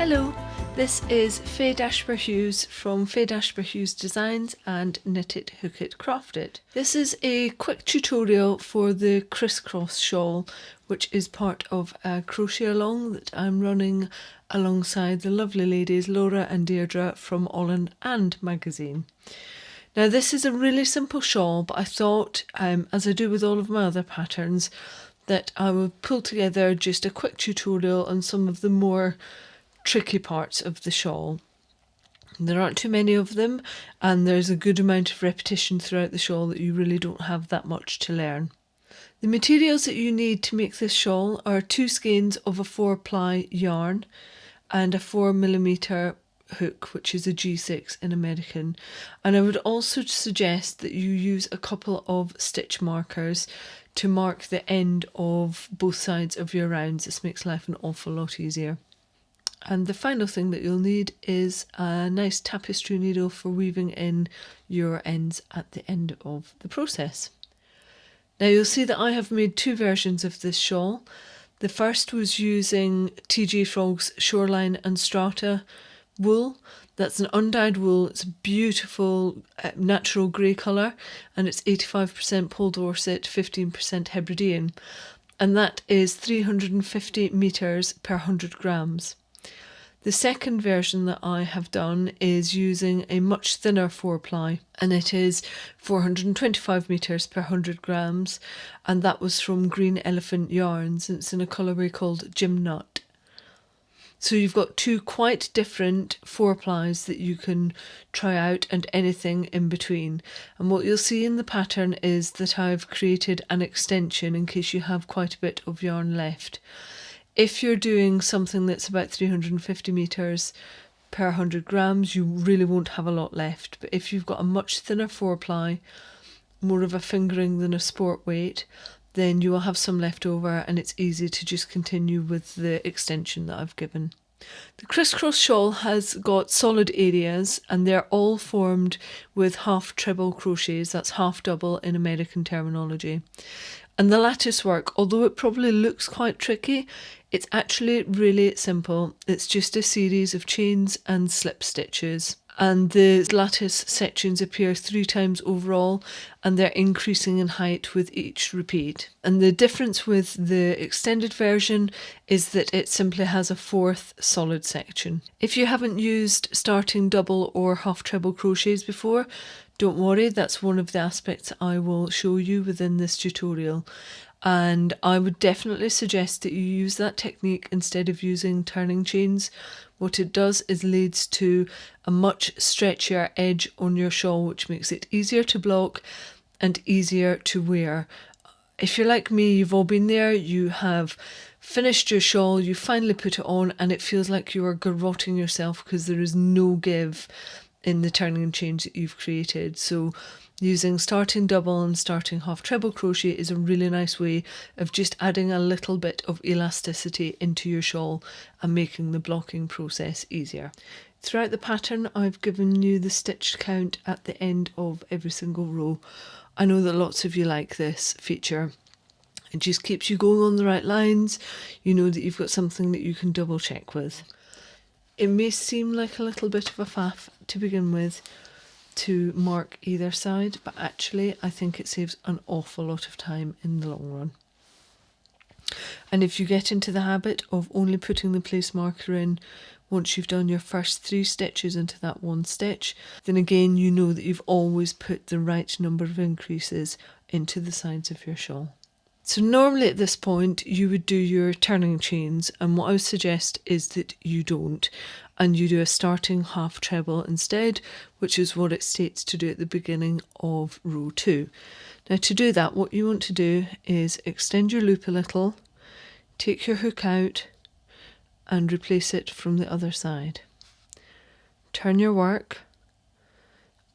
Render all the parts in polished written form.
Hello, this is Fay Dashper-Hughes from Fay Dashper-Hughes Designs and Knit It, Hook It, Craft It. This is a quick tutorial for the Criss-cross shawl, which is part of a crochet along that I'm running alongside the lovely ladies Laura and Deirdre from All in And magazine. Now this is a really simple shawl, but I thought, as I do with all of my other patterns, that I would pull together just a quick tutorial on some of the more tricky parts of the shawl. There aren't too many of them, and there's a good amount of repetition throughout the shawl that you really don't have that much to learn. The materials that you need to make this shawl are 2 skeins of a 4-ply yarn and a 4mm hook, which is a G6 in American, and I would also suggest that you use a couple of stitch markers to mark the end of both sides of your rounds. This makes life an awful lot easier. And the final thing that you'll need is a nice tapestry needle for weaving in your ends at the end of the process. Now you'll see that I have made 2 versions of this shawl. The first was using TJ Frog's Shoreline and Strata wool. That's an undyed wool. It's a beautiful natural grey colour, and it's 85% Paul Dorset, 15% Hebridean, and that is 350 metres per 100 grams. The second version that I have done is using a much thinner 4-ply, and it is 425 metres per 100 grams, and that was from Green Elephant Yarns. It's in a colourway called Gym Nut. So you've got 2 quite different 4-plies that you can try out, and anything in between. And what you'll see in the pattern is that I've created an extension in case you have quite a bit of yarn left. If you're doing something that's about 350 metres per 100 grams, you really won't have a lot left. But if you've got a much thinner 4-ply, more of a fingering than a sport weight, then you will have some left over, and it's easy to just continue with the extension that I've given. The Criss-cross shawl has got solid areas, and they're all formed with half treble crochets. That's half double in American terminology. And the lattice work, although it probably looks quite tricky, it's actually really simple. It's just a series of chains and slip stitches. And the lattice sections appear 3 times overall, and they're increasing in height with each repeat. And the difference with the extended version is that it simply has a 4th solid section. If you haven't used starting double or half treble crochets before, don't worry, that's one of the aspects I will show you within this tutorial. And I would definitely suggest that you use that technique instead of using turning chains. What it does is leads to a much stretchier edge on your shawl, which makes it easier to block and easier to wear. If you're like me, you've all been there, you have finished your shawl, you finally put it on, and it feels like you are garroting yourself because there is no give in the turning chains that you've created. So using starting double and starting half treble crochet is a really nice way of just adding a little bit of elasticity into your shawl and making the blocking process easier. Throughout the pattern, I've given you the stitch count at the end of every single row. I know that lots of you like this feature. It just keeps you going on the right lines. You know that you've got something that you can double check with. It may seem like a little bit of a faff to begin with to mark either side, but actually I think it saves an awful lot of time in the long run. And if you get into the habit of only putting the place marker in once you've done your first 3 stitches into that one stitch, then again you know that you've always put the right number of increases into the sides of your shawl. So normally at this point you would do your turning chains, and what I would suggest is that you don't, and you do a starting half treble instead, which is what it states to do at the beginning of row 2. Now to do that, what you want to do is extend your loop a little, take your hook out and replace it from the other side. Turn your work,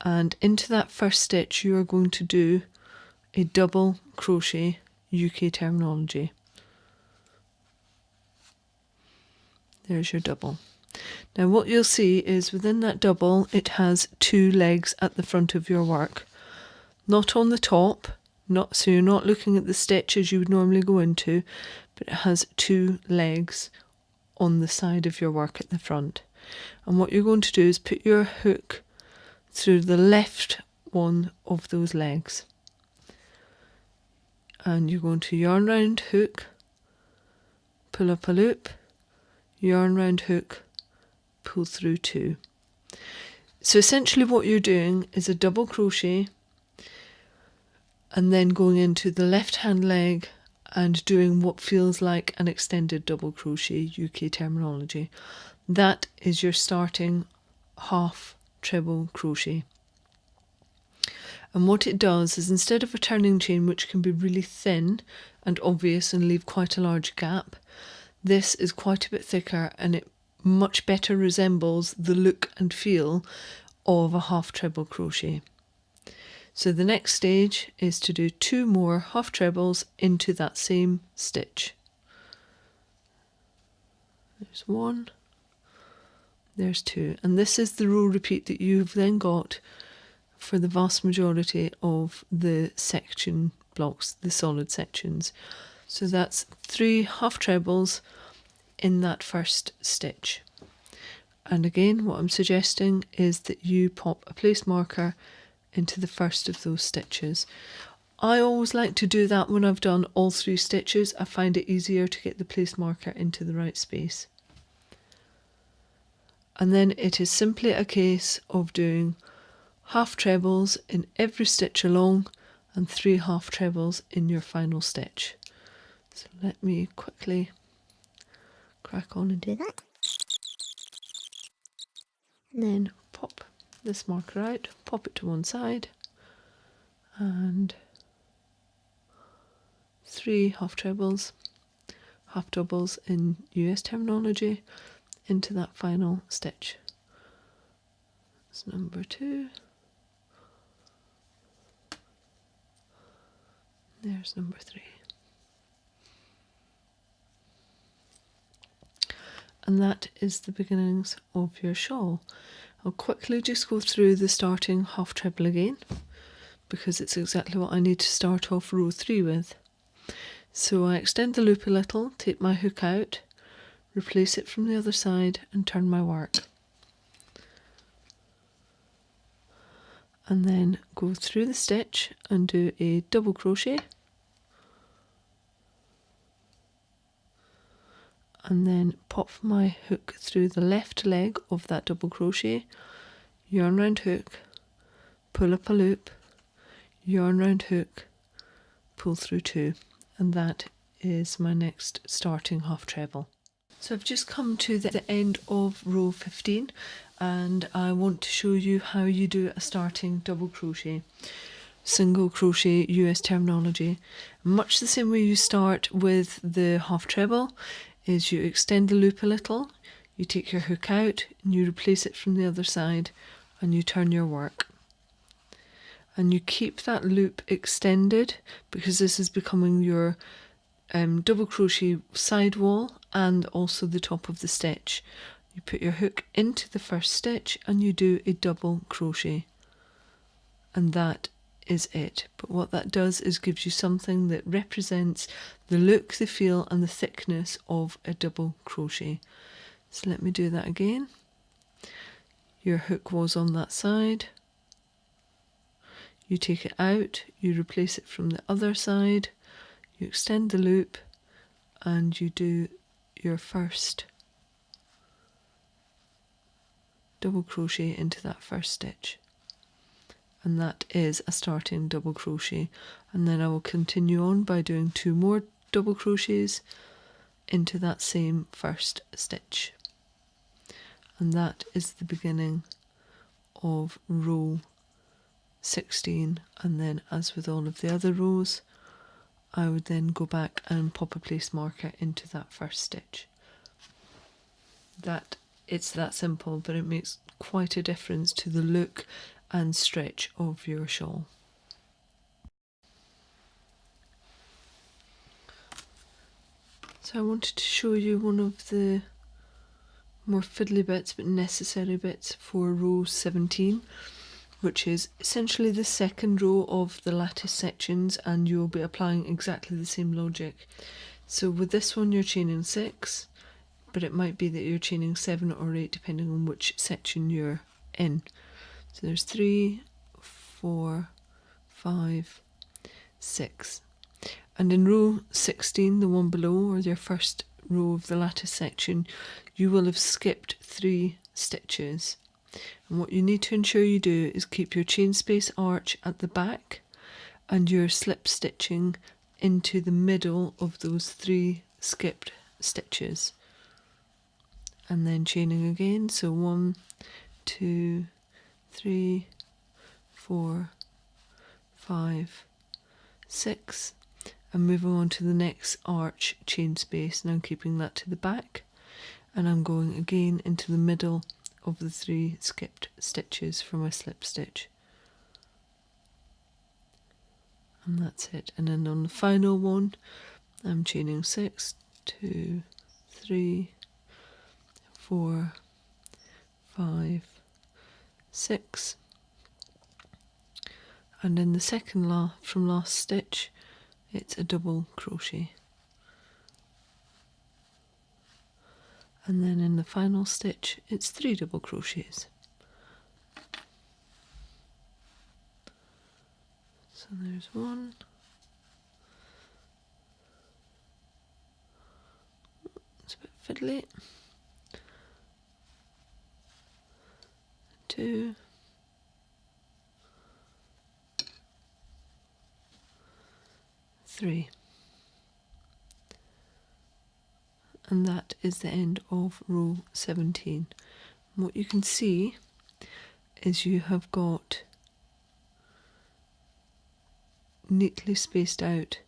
and into that first stitch you are going to do a double crochet, UK terminology. There's your double. Now what you'll see is within that double it has 2 legs at the front of your work, not on the top, so you're not looking at the stitch as you would normally go into, but it has 2 legs on the side of your work at the front. And what you're going to do is put your hook through the left one of those legs. And you're going to yarn round hook, pull up a loop, yarn round hook, pull through 2. So essentially what you're doing is a double crochet and then going into the left hand leg and doing what feels like an extended double crochet, UK terminology. That is your starting half treble crochet. And what it does is, instead of a turning chain which can be really thin and obvious and leave quite a large gap, this is quite a bit thicker and it much better resembles the look and feel of a half treble crochet. So the next stage is to do 2 more half trebles into that same stitch. There's 1, there's 2, and this is the row repeat that you've then got for the vast majority of the section blocks, the solid sections. So that's 3 half trebles in that first stitch. And again, what I'm suggesting is that you pop a place marker into the first of those stitches. I always like to do that when I've done all 3 stitches. I find it easier to get the place marker into the right space. And then it is simply a case of doing half trebles in every stitch along and 3 half trebles in your final stitch. So let me quickly crack on and do that. And then pop this marker out, pop it to one side, and 3 half trebles, half doubles in US terminology, into that final stitch. That's number 2. There's number 3. And that is the beginnings of your shawl. I'll quickly just go through the starting half treble again, because it's exactly what I need to start off row 3 with. So I extend the loop a little, take my hook out, replace it from the other side and turn my work. And then go through the stitch and do a double crochet. And then pop my hook through the left leg of that double crochet, yarn round hook, pull up a loop, yarn round hook, pull through 2, and that is my next starting half treble. So I've just come to the end of row 15 and I want to show you how you do a starting double crochet. Single crochet, US terminology. Much the same way you start with the half treble is you extend the loop a little, you take your hook out and you replace it from the other side and you turn your work. And you keep that loop extended because this is becoming your double crochet side wall and also the top of the stitch. You put your hook into the first stitch and you do a double crochet, and that is it. But what that does is gives you something that represents the look, the feel and the thickness of a double crochet. So let me do that again. Your hook was on that side, you take it out, you replace it from the other side, you extend the loop and you do your first double crochet into that first stitch, and that is a starting double crochet. And then I will continue on by doing 2 more double crochets into that same first stitch, and that is the beginning of row 16. And then, as with all of the other rows, I would then go back and pop a place marker into that first stitch. It's that simple, but it makes quite a difference to the look and stretch of your shawl. So I wanted to show you one of the more fiddly bits but necessary bits for row 17, which is essentially the second row of the lattice sections, and you'll be applying exactly the same logic. So with this one you're chaining 6, but it might be that you're chaining 7 or 8 depending on which section you're in. So there's 3, 4, 5, 6. And in row 16, the one below, or your first row of the lattice section, you will have skipped 3 stitches. And what you need to ensure you do is keep your chain space arch at the back and your slip stitching into the middle of those 3 skipped stitches. And then chaining again, so 1, 2, 3, 4, 5, 6, and moving on to the next arch chain space, and I'm keeping that to the back, and I'm going again into the middle of the 3 skipped stitches for my slip stitch. And that's it. And then on the final one, I'm chaining 6, 2, 3, 4, 5, 6, and in the second from last stitch, it's a double crochet, and then in the final stitch it's 3 double crochets. So there's 1, it's a bit fiddly, 2, 3, and that is the end of row 17. And what you can see is you have got neatly spaced out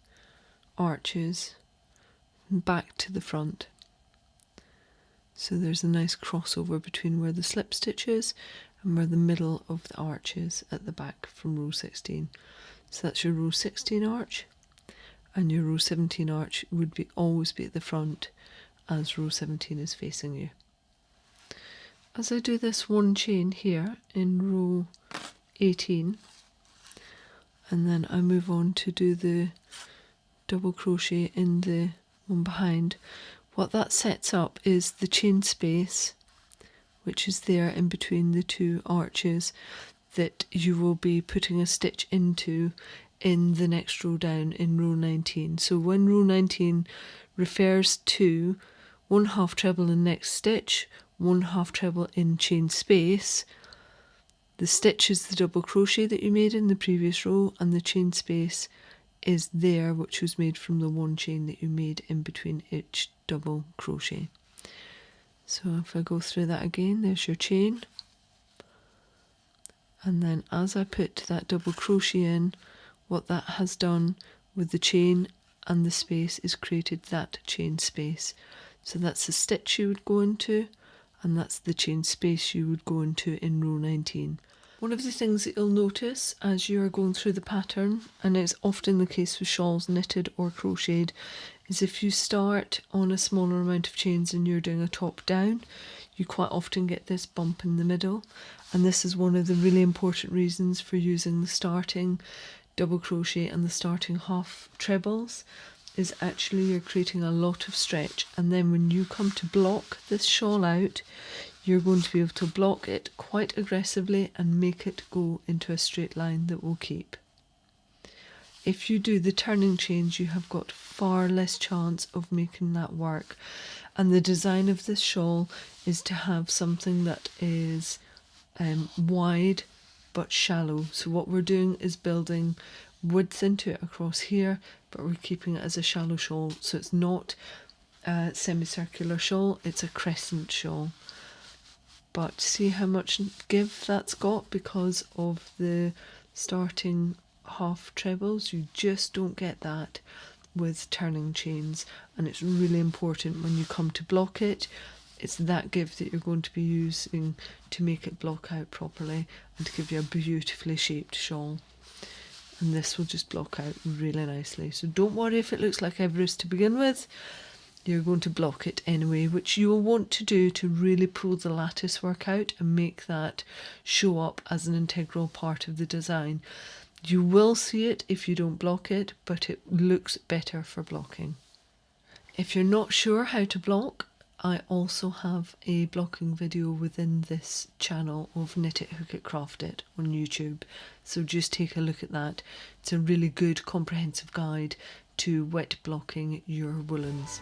arches back to the front. So there's a nice crossover between where the slip stitch is and where the middle of the arch is at the back from row 16. So that's your row 16 arch, and your row 17 arch would always be at the front as row 17 is facing you. As I do this one chain here in row 18, and then I move on to do the double crochet in the one behind, what that sets up is the chain space, which is there in between the 2 arches, that you will be putting a stitch into in the next row down in row 19. So when row 19 refers to 1 half treble in next stitch, 1 half treble in chain space, the stitch is the double crochet that you made in the previous row, and the chain space is there, which was made from the 1 chain that you made in between each double crochet. So if I go through that again, there's your chain, and then as I put that double crochet in, what that has done with the chain and the space is created that chain space. So that's the stitch you would go into, and that's the chain space you would go into in row 19. One of the things that you'll notice as you're going through the pattern, and it's often the case with shawls knitted or crocheted, is if you start on a smaller amount of chains and you're doing a top down, you quite often get this bump in the middle, and this is one of the really important reasons for using the starting double crochet and the starting half trebles, is actually you're creating a lot of stretch, and then when you come to block this shawl out, you're going to be able to block it quite aggressively and make it go into a straight line that will keep. If you do the turning chains, you have got far less chance of making that work, and the design of this shawl is to have something that is wide but shallow. So what we're doing is building width into it across here, but we're keeping it as a shallow shawl, so it's not a semicircular shawl, it's a crescent shawl. But see how much give that's got because of the starting half trebles. You just don't get that with turning chains, and it's really important when you come to block it. It's that give that you're going to be using to make it block out properly and to give you a beautifully shaped shawl. And this will just block out really nicely. So don't worry if it looks like Everest to begin with. You're going to block it anyway, which you will want to do to really pull the lattice work out and make that show up as an integral part of the design. You will see it if you don't block it, but it looks better for blocking. If you're not sure how to block, I also have a blocking video within this channel of Knit It, Hook It, Craft It on YouTube, so just take a look at that. It's a really good comprehensive guide to wet blocking your woolens.